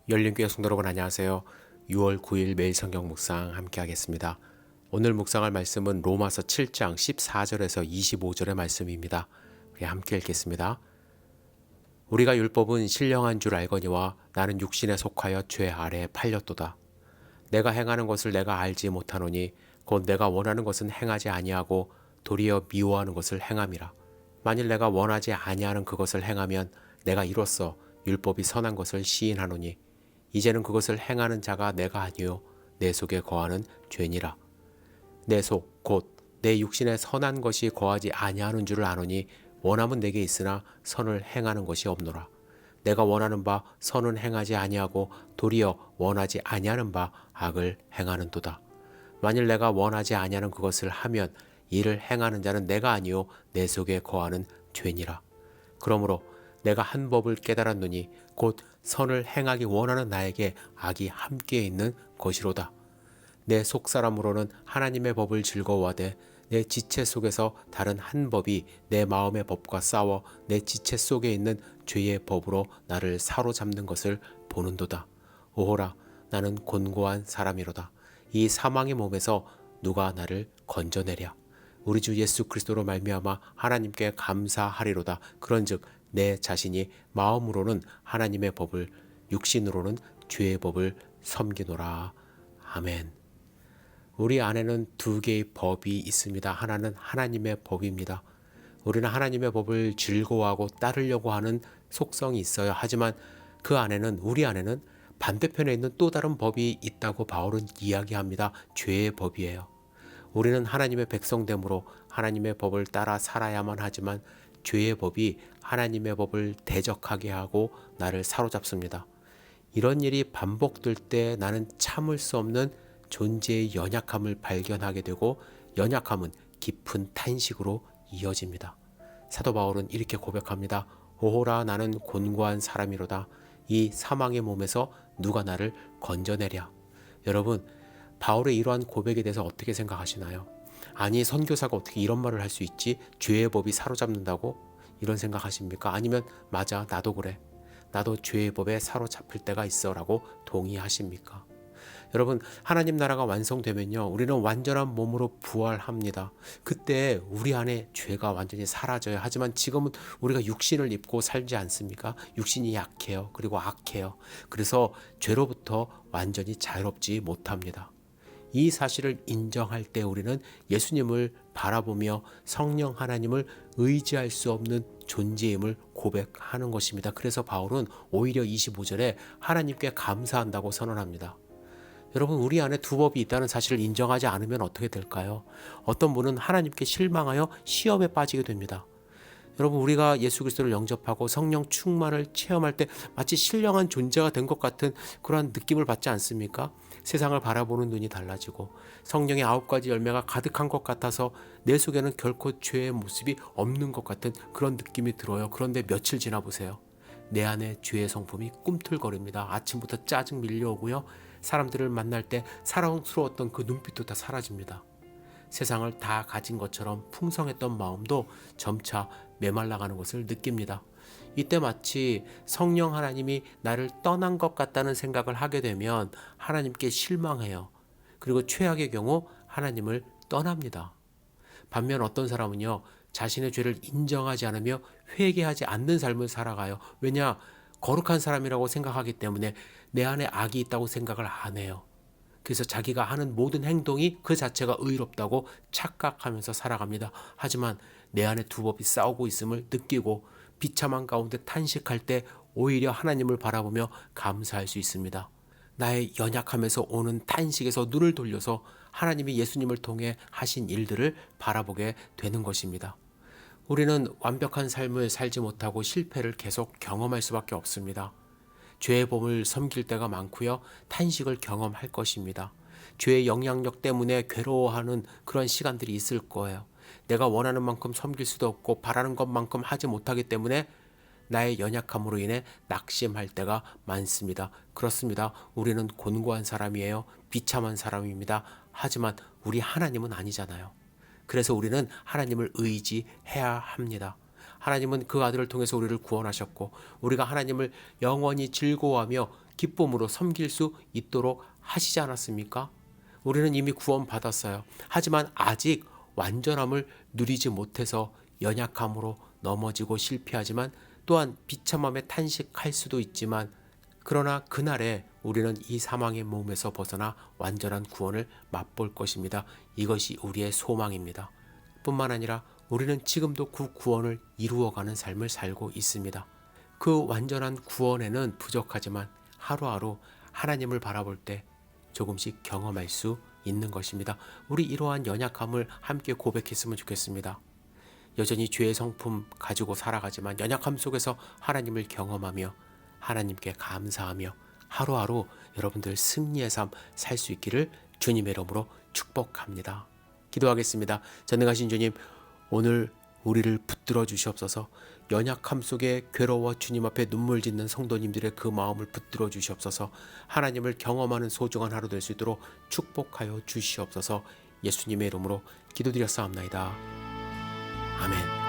열린교회 성도 여러분 안녕하세요. 6월 9일 매일 성경 묵상 함께 하겠습니다. 오늘 묵상할 말씀은 로마서 7장 14절에서 25절의 말씀입니다. 우리 함께 읽겠습니다. 우리가 율법은 신령한 줄 알거니와 나는 육신에 속하여 죄 아래에 팔렸도다. 내가 행하는 것을 내가 알지 못하노니 곧 내가 원하는 것은 행하지 아니하고 도리어 미워하는 것을 행함이라. 만일 내가 원하지 아니하는 그것을 행하면 내가 이로써 율법이 선한 것을 시인하노니 이제는 그것을 행하는 자가 내가 아니요 내 속에 거하는 죄니라. 내 속 곧 내 육신에 선한 것이 거하지 아니하는 줄을 아노니 원함은 내게 있으나 선을 행하는 것이 없노라. 내가 원하는 바 선은 행하지 아니하고 도리어 원하지 아니하는 바 악을 행하는도다. 만일 내가 원하지 아니하는 그것을 하면 이를 행하는 자는 내가 아니요 내 속에 거하는 죄니라. 그러므로 내가 한 법을 깨달았노니 곧 선을 행하기 원하는 나에게 악이 함께 있는 것이로다. 내 속사람으로는 하나님의 법을 즐거워하되 내 지체 속에서 다른 한 법이 내 마음의 법과 싸워 내 지체 속에 있는 죄의 법으로 나를 사로잡는 것을 보는도다. 오호라, 나는 곤고한 사람이로다. 이 사망의 몸에서 누가 나를 건져내랴. 우리 주 예수 그리스도로 말미암아 하나님께 감사하리로다. 그런즉 내 자신이 마음으로는 하나님의 법을, 육신으로는 죄의 법을 섬기노라. 아멘. 우리 안에는 두 개의 법이 있습니다. 하나는 하나님의 법입니다. 우리는 하나님의 법을 즐거워하고 따르려고 하는 속성이 있어요. 하지만 우리 안에는 반대편에 있는 또 다른 법이 있다고 바울은 이야기합니다. 죄의 법이에요. 우리는 하나님의 백성됨으로 하나님의 법을 따라 살아야만 하지만 죄의 법이 하나님의 법을 대적하게 하고 나를 사로잡습니다. 이런 일이 반복될 때 나는 참을 수 없는 존재의 연약함을 발견하게 되고 연약함은 깊은 탄식으로 이어집니다. 사도 바울은 이렇게 고백합니다. 오호라, 나는 곤고한 사람이로다. 이 사망의 몸에서 누가 나를 건져내랴. 여러분, 바울의 이러한 고백에 대해서 어떻게 생각하시나요? 아니, 선교사가 어떻게 이런 말을 할 수 있지? 죄의 법이 사로잡는다고? 이런 생각하십니까? 아니면 맞아, 나도 그래. 나도 죄의 법에 사로잡힐 때가 있어 라고 동의하십니까? 여러분, 하나님 나라가 완성되면요, 우리는 완전한 몸으로 부활합니다. 그때 우리 안에 죄가 완전히 사라져요. 하지만 지금은 우리가 육신을 입고 살지 않습니까? 육신이 약해요. 그리고 악해요. 그래서 죄로부터 완전히 자유롭지 못합니다. 이 사실을 인정할 때 우리는 예수님을 바라보며 성령 하나님을 의지할 수 없는 존재임을 고백하는 것입니다. 그래서 바울은 오히려 25절에 하나님께 감사한다고 선언합니다. 여러분, 우리 안에 두 법이 있다는 사실을 인정하지 않으면 어떻게 될까요? 어떤 분은 하나님께 실망하여 시험에 빠지게 됩니다. 여러분, 우리가 예수 그리스도를 영접하고 성령 충만을 체험할 때 마치 신령한 존재가 된 것 같은 그러한 느낌을 받지 않습니까? 세상을 바라보는 눈이 달라지고 성령의 9가지 열매가 가득한 것 같아서 내 속에는 결코 죄의 모습이 없는 것 같은 그런 느낌이 들어요. 그런데 며칠 지나 보세요. 내 안에 죄의 성품이 꿈틀거립니다. 아침부터 짜증 밀려오고요. 사람들을 만날 때 사랑스러웠던 그 눈빛도 다 사라집니다. 세상을 다 가진 것처럼 풍성했던 마음도 점차 메말라가는 것을 느낍니다. 이때 마치 성령 하나님이 나를 떠난 것 같다는 생각을 하게 되면 하나님께 실망해요. 그리고 최악의 경우 하나님을 떠납니다. 반면 어떤 사람은요, 자신의 죄를 인정하지 않으며 회개하지 않는 삶을 살아가요. 왜냐? 거룩한 사람이라고 생각하기 때문에 내 안에 악이 있다고 생각을 안 해요. 그래서 자기가 하는 모든 행동이 그 자체가 의롭다고 착각하면서 살아갑니다. 하지만 내 안에 두 법이 싸우고 있음을 느끼고 비참한 가운데 탄식할 때 오히려 하나님을 바라보며 감사할 수 있습니다. 나의 연약함에서 오는 탄식에서 눈을 돌려서 하나님이 예수님을 통해 하신 일들을 바라보게 되는 것입니다. 우리는 완벽한 삶을 살지 못하고 실패를 계속 경험할 수밖에 없습니다. 죄의 범을 섬길 때가 많고요. 탄식을 경험할 것입니다. 죄의 영향력 때문에 괴로워하는 그런 시간들이 있을 거예요. 내가 원하는 만큼 섬길 수도 없고 바라는 것만큼 하지 못하기 때문에 나의 연약함으로 인해 낙심할 때가 많습니다. 그렇습니다. 우리는 곤고한 사람이에요. 비참한 사람입니다. 하지만 우리 하나님은 아니잖아요. 그래서 우리는 하나님을 의지해야 합니다. 하나님은 그 아들을 통해서 우리를 구원하셨고 우리가 하나님을 영원히 즐거워하며 기쁨으로 섬길 수 있도록 하시지 않았습니까? 우리는 이미 구원받았어요. 하지만 아직 완전함을 누리지 못해서 연약함으로 넘어지고 실패하지만 또한 비참함에 탄식할 수도 있지만 그러나 그날에 우리는 이 사망의 몸에서 벗어나 완전한 구원을 맛볼 것입니다. 이것이 우리의 소망입니다. 뿐만 아니라 우리는 지금도 그 구원을 이루어가는 삶을 살고 있습니다. 그 완전한 구원에는 부족하지만 하루하루 하나님을 바라볼 때 조금씩 경험할 수 있는 것입니다. 우리 이러한 연약함을 함께 고백했으면 좋겠습니다. 여전히 죄의 성품 가지고 살아가지만 연약함 속에서 하나님을 경험하며 하나님께 감사하며 하루하루 여러분들 승리의 삶 살 수 있기를 주님의 이름으로 축복합니다. 기도하겠습니다. 전능하신 주님, 오늘 우리를 붙들어 주시옵소서. 연약함 속에 괴로워 주님 앞에 눈물 짓는 성도님들의 그 마음을 붙들어 주시옵소서. 하나님을 경험하는 소중한 하루 될 수 있도록 축복하여 주시옵소서. 예수님의 이름으로 기도드렸사옵나이다. 아멘.